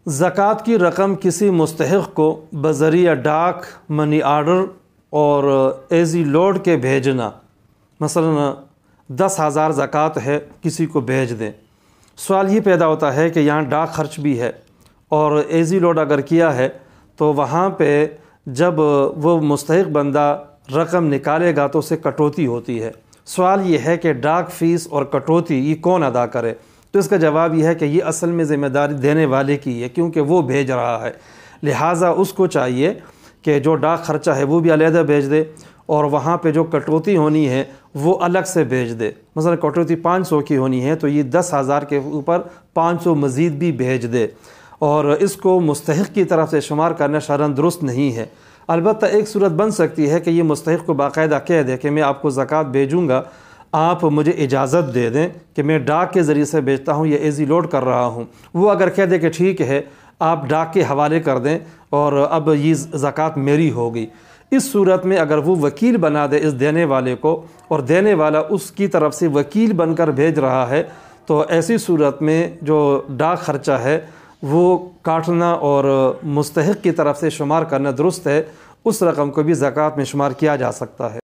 ज़कात की रकम किसी मुस्तहिक़ को बज़रिया डाक, मनी आर्डर और एज़ी लोड के भेजना, मसलन 10,000 ज़कात है, किसी को भेज दें। सवाल ये पैदा होता है कि यहाँ डाक खर्च भी है और एज़ी लोड अगर किया है तो वहाँ पे जब वो मुस्तहिक़ बंदा रकम निकालेगा तो उसे कटौती होती है। सवाल ये है कि डाक फ़ीस और कटौती ये कौन अदा करे? तो इसका जवाब ये है कि ये असल में ज़िम्मेदारी देने वाले की है, क्योंकि वो भेज रहा है। लिहाजा उसको चाहिए कि जो डाक खर्चा है वो भी अलहदा भेज दे और वहाँ पे जो कटौती होनी है वो अलग से भेज दे। मसलन कटौती 500 की होनी है तो ये 10,000 के ऊपर 500 मज़ीद भी भेज दे, और इसको मुस्तहिक़ की तरफ से शुमार करना शरअन दुरुस्त नहीं है। अलबत्ता एक सूरत बन सकती है कि ये मुस्तहिक़ को बाकायदा कह दे कि मैं आपको ज़कात भेजूँगा, आप मुझे इजाज़त दे दें कि मैं डाक के ज़रिए से भेजता हूँ या एज़ी लोड कर रहा हूँ। वो अगर कह दे कि ठीक है आप डाक के हवाले कर दें और अब ये ज़कात मेरी होगी, इस सूरत में अगर वो वकील बना दे इस देने वाले को और देने वाला उसकी तरफ से वकील बनकर भेज रहा है, तो ऐसी सूरत में जो डाक खर्चा है वो काटना और मुस्तहिक़ की तरफ से शुमार करना दुरुस्त है। उस रकम को भी ज़कात में शुमार किया जा सकता है।